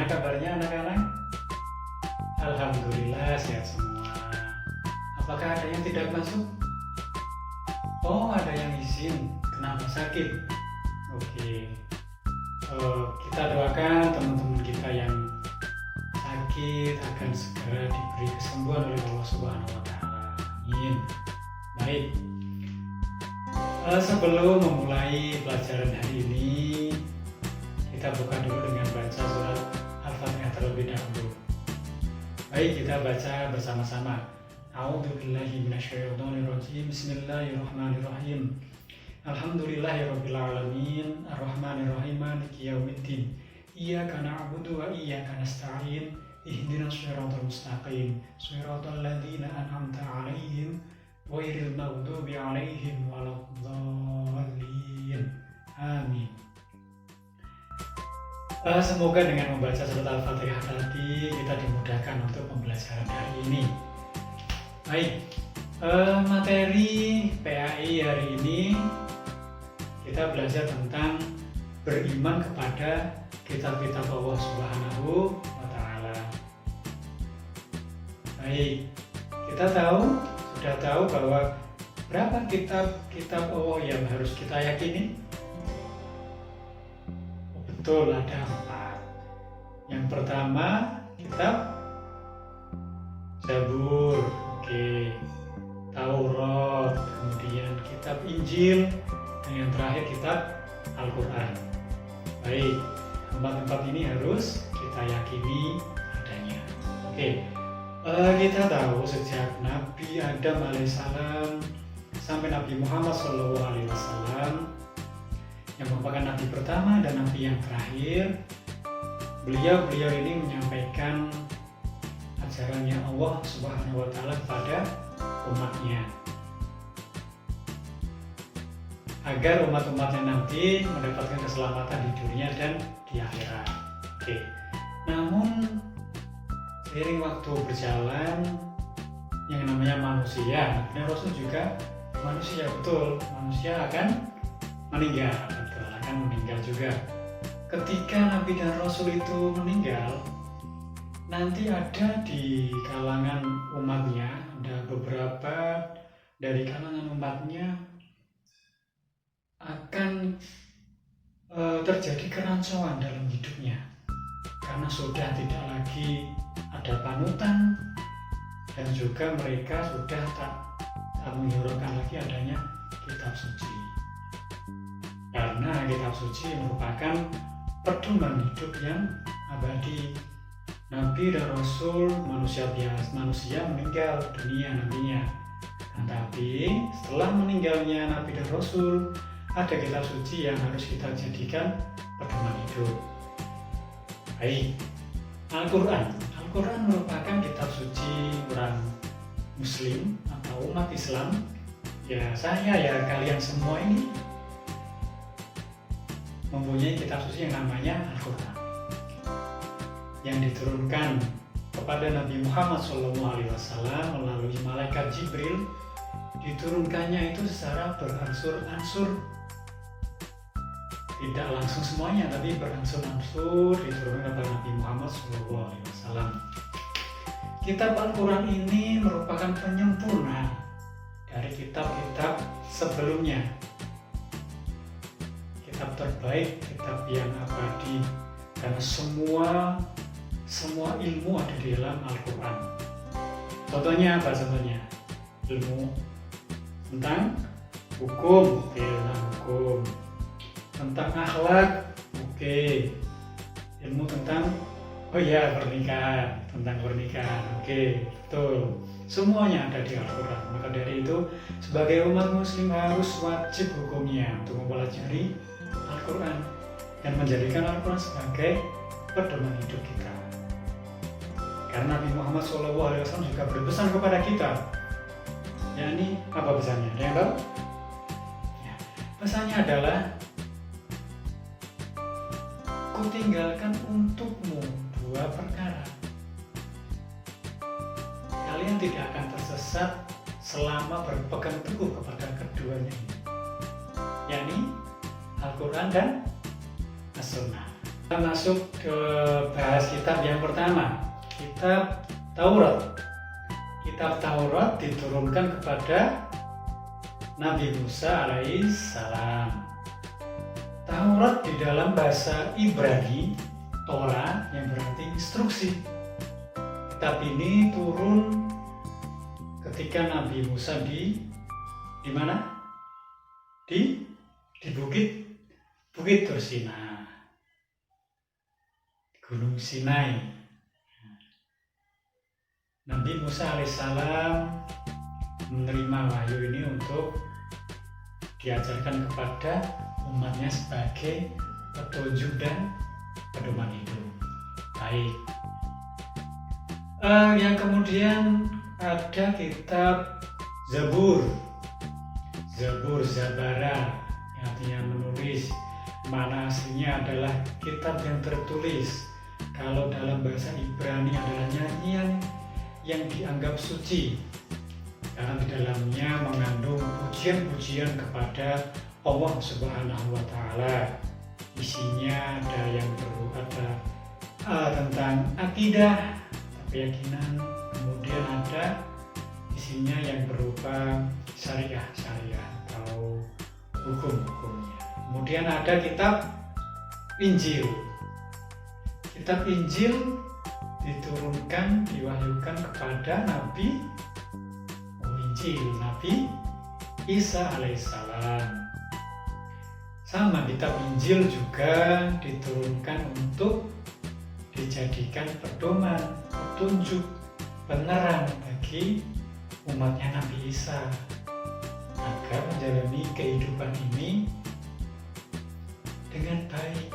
Gimana kabarnya anak-anak? Alhamdulillah sehat semua. Apakah ada yang tidak masuk? Oh, ada yang izin. Kenapa sakit? Oke. Kita doakan teman-teman kita yang sakit akan segera diberi kesembuhan oleh Allah Subhanahu wa Ta'ala. Amin. Baik. Sebelum memulai pelajaran hari ini, kita buka dulu dengan baca surat Al-Fatihah terlebih dahulu. Baik, kita baca bersama-sama. A'udzubillahi minasyaitonirrajim. Bismillahirrahmanirrahim. Alhamdulillahirabbil alamin, arrahmanirrahim, maliki yaumiddin. Iyyaka na'budu wa iyyaka nasta'in. Ihdinas shiratal mustaqim. Shiratal ladzina an'amta 'alaihim ghairil maghdubi 'alaihim waladdallin. Amin. Semoga dengan membaca surat Al-Fatihah tadi kita dimudahkan untuk pembelajaran hari ini. Baik, materi PAI hari ini kita belajar tentang beriman kepada kitab-kitab Allah Subhanahu wa Ta'ala. Baik, kita sudah tahu bahwa berapa kitab Allah yang harus kita yakini? Betul, ada 4. Yang pertama, kitab Zabur, oke. Taurat, kemudian kitab Injil, dan yang terakhir kitab Al-Quran. Baik, 4 ini harus kita yakini adanya. Oke, kita tahu sejak Nabi Adam alaihissalam sampai Nabi Muhammad SAW, yang merupakan nabi pertama dan nabi yang terakhir, beliau ini menyampaikan ajarannya Allah Subhanahu wa Ta'ala kepada umatnya, agar umat-umatnya nanti mendapatkan keselamatan di dunia dan di akhirat. Oke. Namun seiring waktu berjalan, yang namanya manusia, dan Rasul juga manusia, betul, manusia akan meninggal, betul, akan meninggal juga. Ketika Nabi dan Rasul itu meninggal, nanti ada di kalangan umatnya, ada beberapa dari kalangan umatnya akan terjadi kerancuan dalam hidupnya, karena sudah tidak lagi ada panutan, dan juga mereka sudah tak menghiraukan lagi adanya kitab suci. Karena kitab suci merupakan pedoman hidup yang abadi. Nabi dan Rasul manusia biasa, manusia meninggal dunia nantinya. Tapi setelah meninggalnya Nabi dan Rasul, ada kitab suci yang harus kita jadikan pedoman hidup. Baik, Al-Quran. Al-Quran merupakan kitab suci orang Muslim atau umat Islam. Ya, kalian semua ini mempunyai kitab suci yang namanya Al-Quran, yang diturunkan kepada Nabi Muhammad SAW melalui malaikat Jibril. Diturunkannya itu secara berangsur-angsur, tidak langsung semuanya, tapi berangsur-angsur diturunkan kepada Nabi Muhammad SAW. Kitab Al-Quran ini merupakan penyempurna dari kitab-kitab sebelumnya. Kitab terbaik, kitab yang abadi, karena semua ilmu ada di dalam Al-Quran. Contohnya apa? Ilmu tentang hukum, tentang hukum, tentang akhlak, ilmu tentang pernikahan, betul. Semuanya ada di Al-Quran. Maka dari itu, sebagai umat Muslim harus wajib hukumnya untuk mempelajari Al-Quran dan menjadikan Al-Quran sebagai pedoman hidup kita. Karena Nabi Muhammad SAW juga berpesan kepada kita. Yakni apa pesannya? Ada yang tahu? Ya, pesannya adalah, kutinggalkan untukmu 2 perkara. Kalian tidak akan tersesat selama berpegang teguh kepada keduanya ini, yakni Al-Quran dan As-Sunnah. Kita masuk ke bahas kitab yang pertama, kitab Taurat. Kitab Taurat diturunkan kepada Nabi Musa alaihissalam. Taurat di dalam bahasa Ibrani, Torah, yang berarti instruksi. Kitab ini turun ketika Nabi Musa di mana? Di Bukit Tursina, Gunung Sinai. Nabi Musa alaihissalam menerima wahyu ini untuk diajarkan kepada umatnya sebagai petunjuk dan pedoman hidup. Baik. Yang kemudian ada kitab Zabur, Zabara, yang artinya menulis. Mana aslinya adalah kitab yang tertulis. Kalau dalam bahasa Ibrani adalah nyanyian yang dianggap suci, karena di dalamnya mengandung pujian-pujian kepada Allah Subhanahu wa Ta'ala. Isinya ada yang ada tentang akidah, keyakinan, kemudian ada isinya yang berupa syariah atau hukum-hukumnya. Kemudian ada kitab Injil. Kitab Injil diturunkan, diwahyukan kepada Nabi Isa alaihissalam. Sama, kitab Injil juga diturunkan untuk dijadikan pedoman, petunjuk, penerang bagi umatnya Nabi Isa agar menjalani kehidupan ini dengan baik.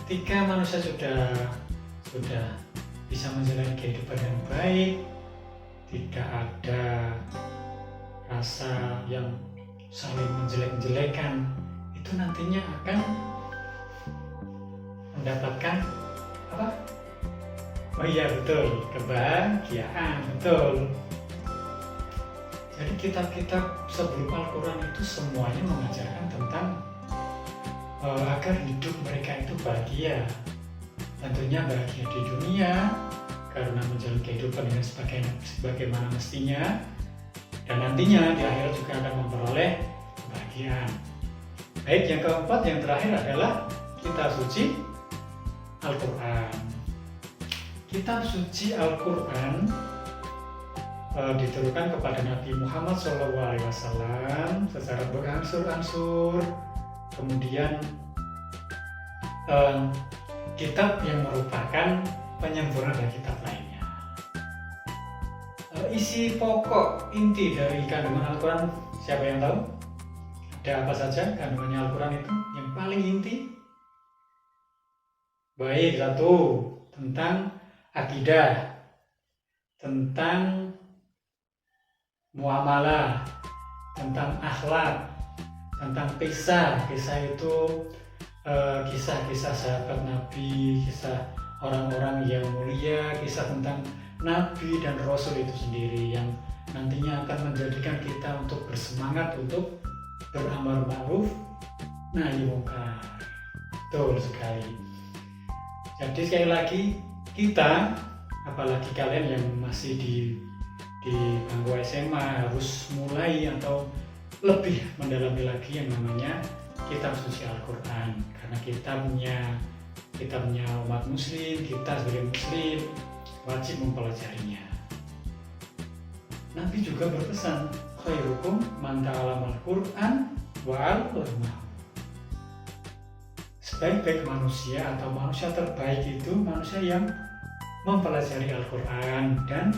Ketika manusia sudah bisa menjalani kehidupan yang baik, tidak ada rasa yang saling menjelek-jelekan, itu nantinya akan mendapatkan apa? Oh iya, betul, kebahagiaan, betul. Jadi kitab-kitab sebelum Al-Quran itu semuanya mengajarkan tentang agar hidup mereka itu bahagia. Tentunya bahagia di dunia karena menjalani kehidupan dengan sebagaimana mestinya, dan nantinya di akhirat juga akan memperoleh kebahagiaan. Baik, yang keempat, yang terakhir adalah kitab suci Al-Quran. Kitab suci Al-Quran diturunkan kepada Nabi Muhammad SAW secara berangsur-angsur. Kemudian kitab yang merupakan penyempurna dari kitab lainnya. Isi pokok inti dari kandungan Al-Quran, siapa yang tahu? Ada apa saja kandungannya Al-Quran itu yang paling inti? Baik, satu, tentang akidah, tentang muamalah, tentang akhlak, tentang kisah itu kisah-kisah sahabat Nabi, kisah orang-orang yang mulia, kisah tentang Nabi dan Rasul itu sendiri yang nantinya akan menjadikan kita untuk bersemangat untuk beramar ma'ruf nahi mungkar. Betul sekali. Jadi sekali lagi, kita, apalagi kalian yang masih di bangku SMA, harus mulai atau lebih mendalami lagi yang namanya kitab suci Al-Quran, karena kitabnya umat muslim, kita sebagai muslim wajib mempelajarinya. Nabi juga berpesan, khairukum man ta'allamal Qur'an wa 'allamahu. Sebaik-baik manusia atau manusia terbaik itu manusia yang mempelajari Al-Quran dan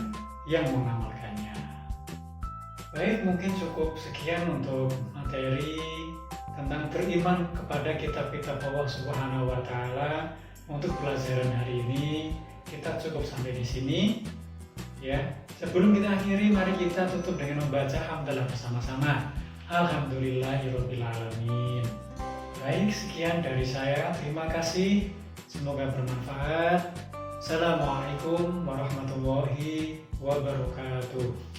yang mengamalkannya. Baik, mungkin cukup sekian untuk materi tentang beriman kepada kitab-kitab Allah Subhanahu wa Ta'ala. Untuk pelajaran hari ini kita cukup sampai di sini ya. Sebelum kita akhiri, mari kita tutup dengan membaca hamdalah bersama-sama. Alhamdulillahirabbil alamin. Baik, sekian dari saya. Terima kasih. Semoga bermanfaat. Assalamualaikum warahmatullahi wabarakatuh.